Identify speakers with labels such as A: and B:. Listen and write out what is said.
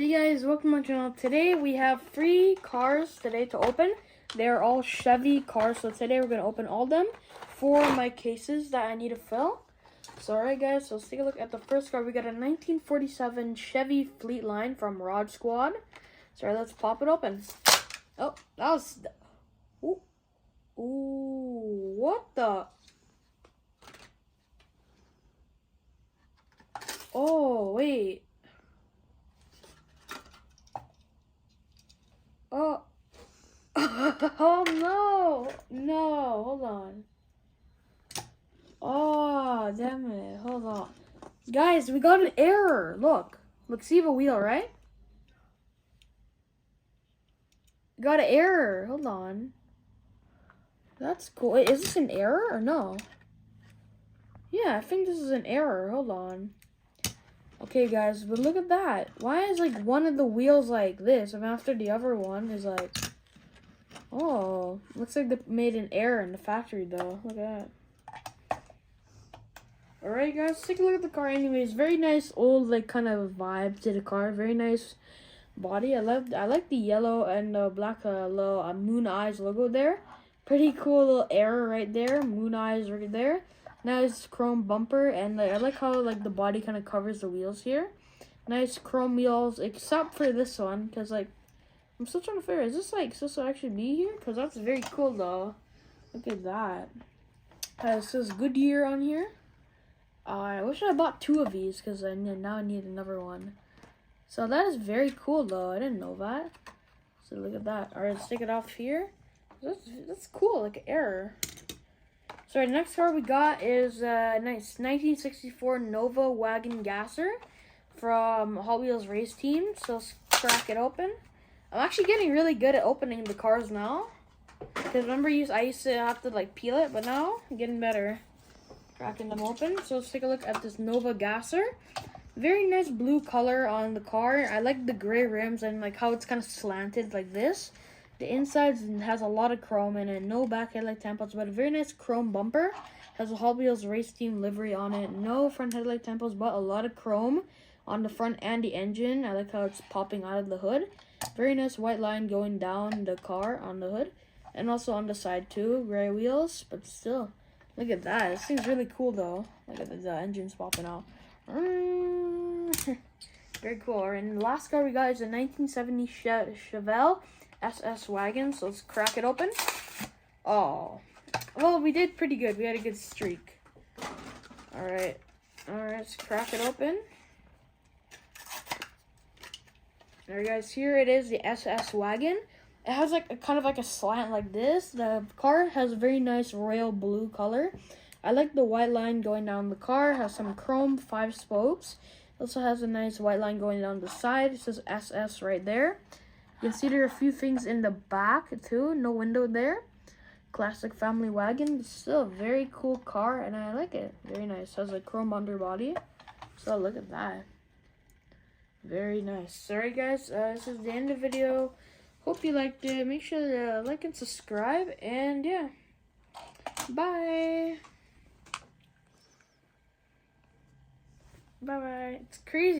A: Hey guys, welcome to my channel. Today we have 3 cars today to open. They're all Chevy cars, so today we're going to open all of them for my cases that I need to fill. So alright guys, so let's take a look at the first car. We got a 1947 Chevy Fleetline from Rod Squad. So alright, let's pop it open. Oh, that was... Ooh, what the... Oh, wait. Oh. Oh, no, hold on. Oh, damn it, hold on. Guys, we got an error. Look, see the wheel, right? Got an error, hold on. That's cool. Wait, is this an error or no? Yeah, I think this is an error, hold on. Okay, guys, but look at that. Why is, like, one of the wheels like this, and after the other one is, like... Oh, looks like they made an error in the factory, though. Look at that. Alright, guys, take a look at the car anyways. Very nice old, like, kind of vibe to the car. Very nice body. I like the yellow and black little moon eyes logo there. Pretty cool little error right there. Moon eyes right there. Nice chrome bumper, and like, I like how like the body kind of covers the wheels here. Nice chrome wheels, except for this one, because like I'm still trying to figure, is this like supposed to actually be here? Because that's very cool though. Look at that. It says Goodyear on here. I wish I bought 2 of these because now I need another one. So that is very cool though. I didn't know that. So look at that. All right, let's take it off here. That's cool, like an error. So the next car we got is a nice 1964 Nova Wagon Gasser from Hot Wheels Race Team. So let's crack it open. I'm actually getting really good at opening the cars now. Because remember, I used to have to like peel it, but now I'm getting better cracking them open. So let's take a look at this Nova Gasser. Very nice blue color on the car. I like the gray rims and like how it's kind of slanted like this. The inside has a lot of chrome in it. No back headlight tampons, but a very nice chrome bumper. Has a Hot Wheels Race Team livery on it. No front headlight tampons, but a lot of chrome on the front and the engine. I like how it's popping out of the hood. Very nice white line going down the car on the hood. And also on the side too. Gray wheels, but still. Look at that. This thing's really cool though. Look at the engine's popping out. Very cool. And the last car we got is a 1970 Chevelle Wagon. So let's crack it open. Oh, well, we did pretty good. We had a good streak. All right, let's crack it open. All right, guys, here it is, the Wagon. It has like a kind of like a slant like this. The car has a very nice royal blue color. I like the white line going down the car. It has some chrome 5 spokes. It also has a nice white line going down the side. It says SS right there. You can see there are a few things in the back too. No window there. Classic family wagon. It's still a very cool car and I like it. Very nice. Has a chrome underbody. So look at that. Very nice. Sorry guys, this is the end of the video. Hope you liked it. Make sure to like and subscribe. And yeah. Bye. Bye-bye. It's crazy.